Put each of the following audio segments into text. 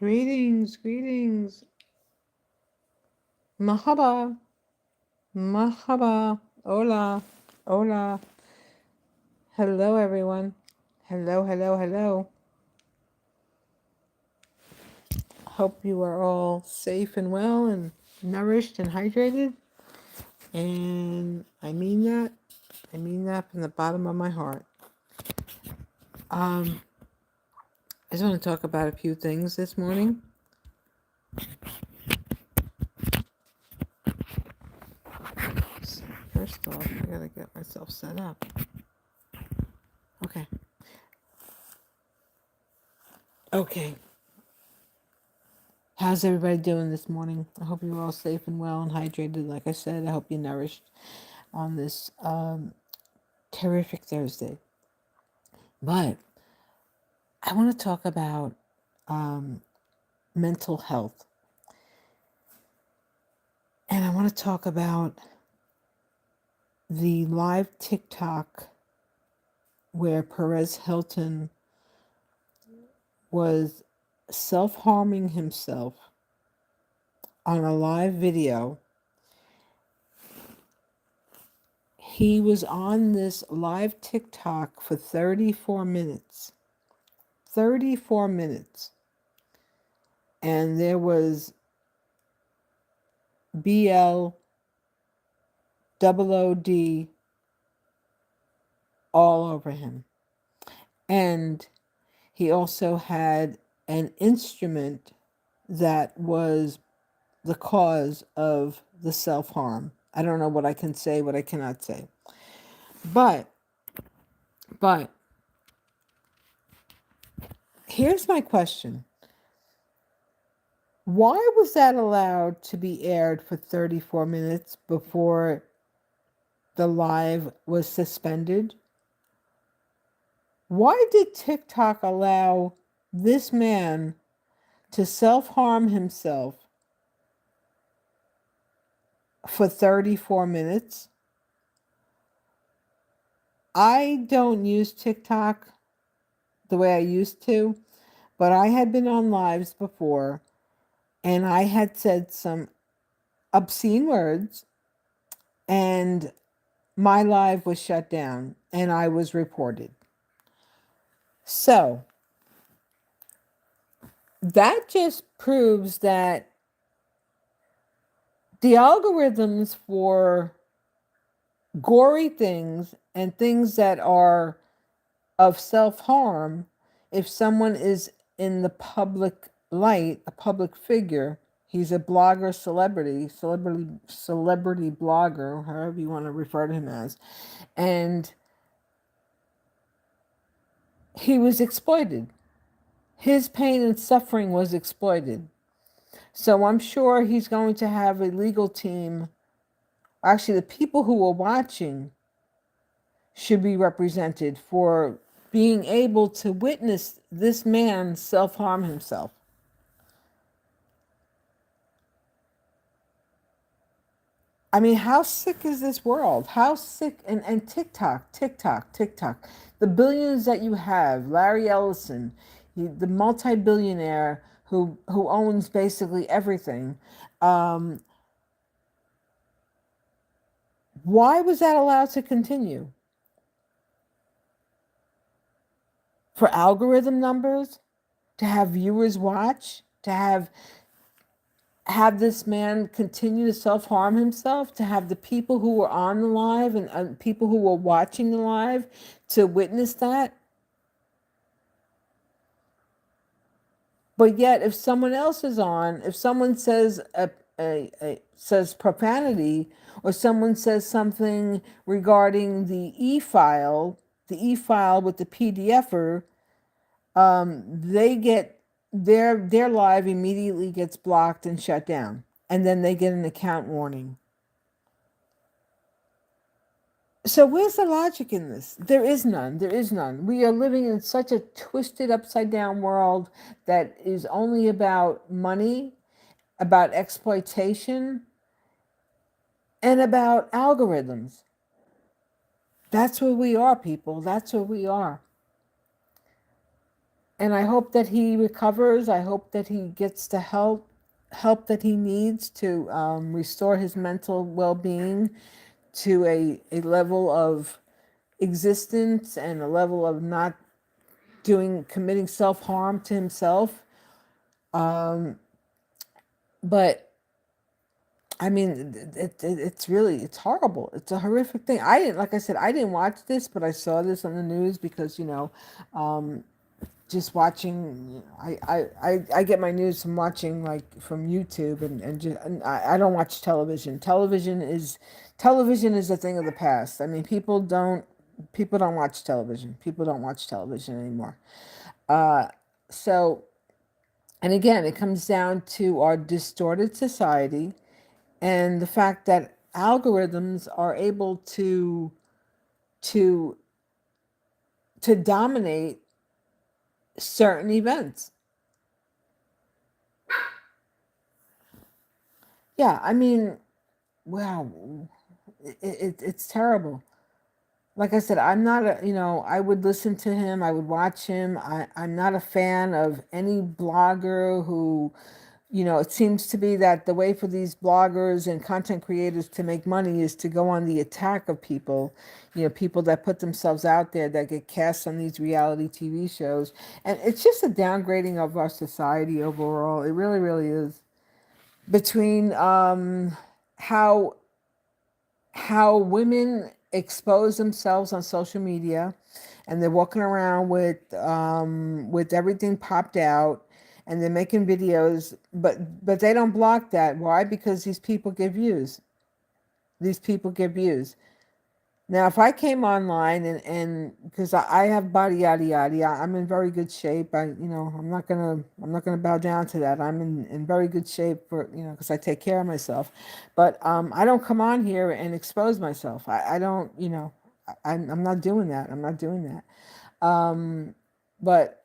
Greetings, greetings. Mahaba, mahaba. Hola, hola. Hello, everyone. Hello, hello, hello. Hope you are all safe and well and nourished and hydrated. And I mean that. I mean that from the bottom of my heart. I just want to talk about a few things this morning. So first off, I gotta get myself set up. Okay. Okay. How's everybody doing this morning? I hope you're all safe and well and hydrated. Like I said, I hope you're nourished on this terrific Thursday. But I want to talk about mental health. And I want to talk about the live TikTok where Perez Hilton was self-harming himself on a live video. He was on this live TikTok for 34 minutes. 34 minutes. And there was BLOOD all over him. And he also had an instrument that was the cause of the self-harm. I don't know what I can say, what I cannot say. But here's my question. Why was that allowed to be aired for 34 minutes before the live was suspended? Why did TikTok allow this man to self-harm himself for 34 minutes? I don't use TikTok the way I used to, but I had been on lives before and I had said some obscene words and my live was shut down and I was reported. So that just proves that the algorithms for gory things and things that are of self-harm, if someone is in the public light, a public figure, he's a blogger, celebrity blogger, however you want to refer to him as, and he was exploited. His pain and suffering was exploited. So I'm sure he's going to have a legal team. Actually, the people who are watching should be represented for being able to witness this man self-harm himself. I mean, how sick is this world? How sick, and TikTok. The billions that you have, Larry Ellison, the multi-billionaire who owns basically everything. Why was that allowed to continue? For algorithm numbers? To have viewers watch? To have this man continue to self-harm himself, to have the people who were on the live and people who were watching the live to witness that? But yet, if someone else is on, if someone says says profanity, or someone says something regarding the e-file with the PDFer, they get their live immediately gets blocked and shut down, and then they get an account warning. So where's the logic in this? There is none. There is none. We are living in such a twisted, upside down world that is only about money, about exploitation, and about algorithms. That's where we are, people. That's where we are. and I hope that he recovers. I hope that he gets the help that he needs to restore his mental well-being to a level of existence and a level of not committing self-harm to himself. But I mean, it's really, it's horrible. It's a horrific thing. Like I said, I didn't watch this, but I saw this on the news because, just watching, I get my news from watching, like, from YouTube, and I don't watch television. Television is a thing of the past. I mean, people don't watch television. People don't watch television anymore. So, and again, it comes down to our distorted society and the fact that algorithms are able to to dominate certain events. Yeah, I mean, wow, it's terrible. Like I said, I'm not I would listen to him, I would watch him. I'm not a fan of any blogger who, it seems to be that the way for these bloggers and content creators to make money is to go on the attack of people, people that put themselves out there, that get cast on these reality TV shows. And it's just a downgrading of our society overall. It really, really is. Between how women expose themselves on social media, and they're walking around with everything popped out, and they're making videos, but they don't block that. Why? Because these people get views. These people get views. Now, if I came online and because I have body yada yada, I'm in very good shape. I'm not gonna bow down to that. I'm in very good shape for, because I take care of myself. But I don't come on here and expose myself. I don't, I'm not doing that. I'm not doing that. But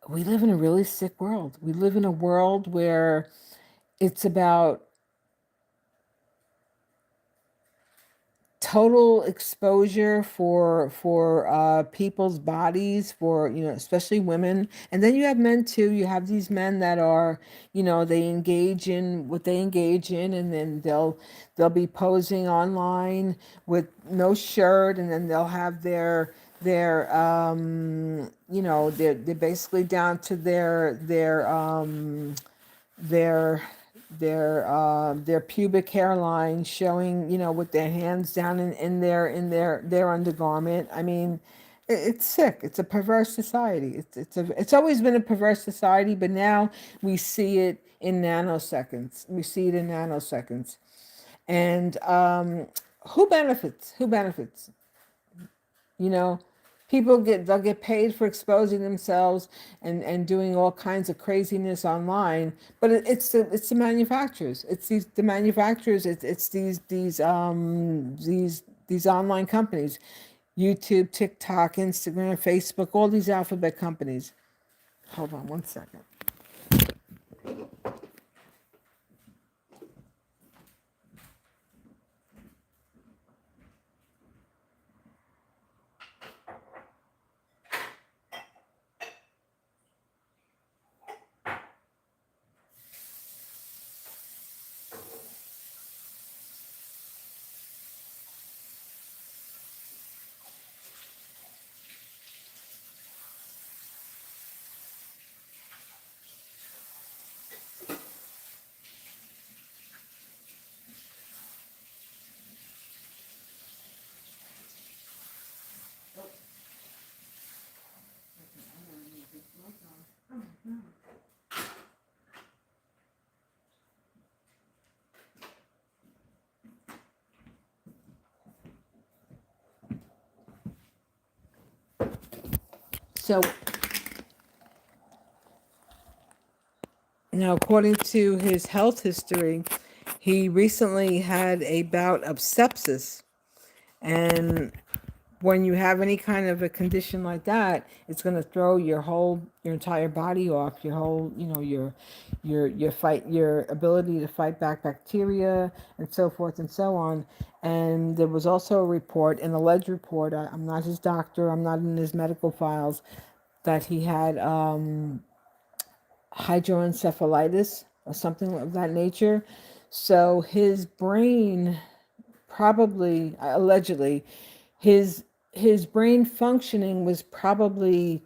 we live in a really sick world. We live in a world where it's about total exposure for people's bodies, for, especially women. And then you have men too. You have these men that are, they engage in what they engage in, and then they'll be posing online with no shirt, and then they'll have they're basically down to their their pubic hairline showing, with their hands down in their undergarment. I mean, it's sick. It's a perverse society. It's always been a perverse society, but now we see it in nanoseconds. We see it in nanoseconds. And who benefits? Who benefits? You know, they'll get paid for exposing themselves and doing all kinds of craziness online, but it's the manufacturers. It's the manufacturers. It's these online companies, YouTube, TikTok, Instagram, Facebook, all these alphabet companies. Hold on one second. So now, according to his health history, he recently had a bout of sepsis. And when you have any kind of a condition like that, it's going to throw your entire body off, your whole, your ability to fight back bacteria, and so forth and so on. And there was also a report, an alleged report. I'm not his doctor. I'm not in his medical files, that he had hydroencephalitis or something of that nature. So his brain probably, allegedly, his his brain functioning was probably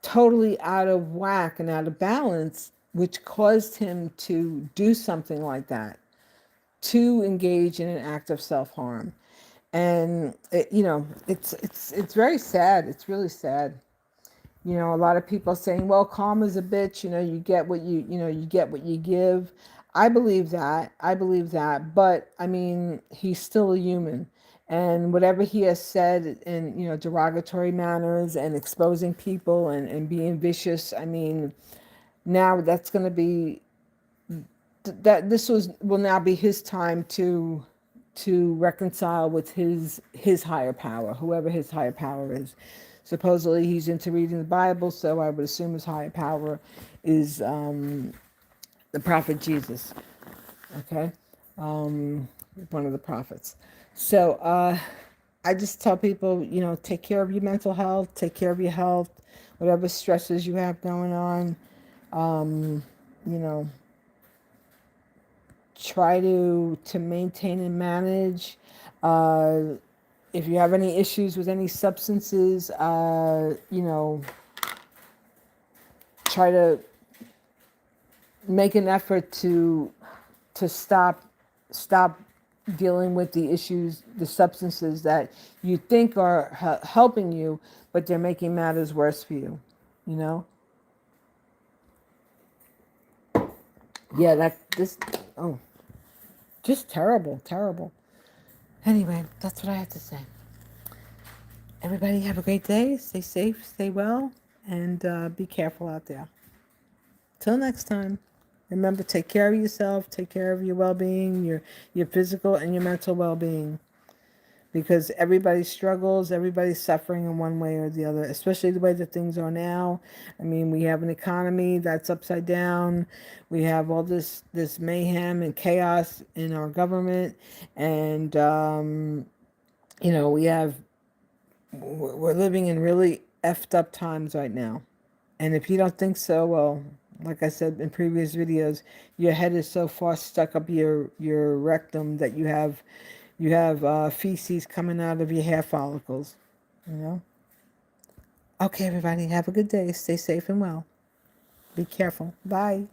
totally out of whack and out of balance, which caused him to do something like that, to engage in an act of self-harm. And it's very sad. It's really sad. A lot of people saying, well, karma's a bitch, you get what you get what you give. I believe that. But I mean, he's still a human. And whatever he has said in, derogatory manners and exposing people and being vicious, I mean, now that's going to be, that this will now be his time to reconcile with his higher power, whoever his higher power is. Supposedly he's into reading the Bible, so I would assume his higher power is the prophet Jesus. Okay, one of the prophets. So I just tell people, take care of your mental health, take care of your health, whatever stresses you have going on. You know, try to maintain and manage. If you have any issues with any substances, try to make an effort to stop dealing with the issues, the substances that you think are helping you, but they're making matters worse for you. Yeah, just terrible. Anyway, that's what I have to say. Everybody have a great day. Stay safe, stay well, and be careful out there. Till next time. Remember, take care of yourself, take care of your well-being, your physical and your mental well-being. Because everybody struggles, everybody's suffering in one way or the other, especially the way that things are now. I mean, we have an economy that's upside down. We have all this mayhem and chaos in our government. And, we're living in really effed up times right now. And if you don't think so, well, like I said in previous videos, your head is so far stuck up your rectum that you have feces coming out of your hair follicles. Okay, everybody, have a good day. Stay safe and well. Be careful. Bye.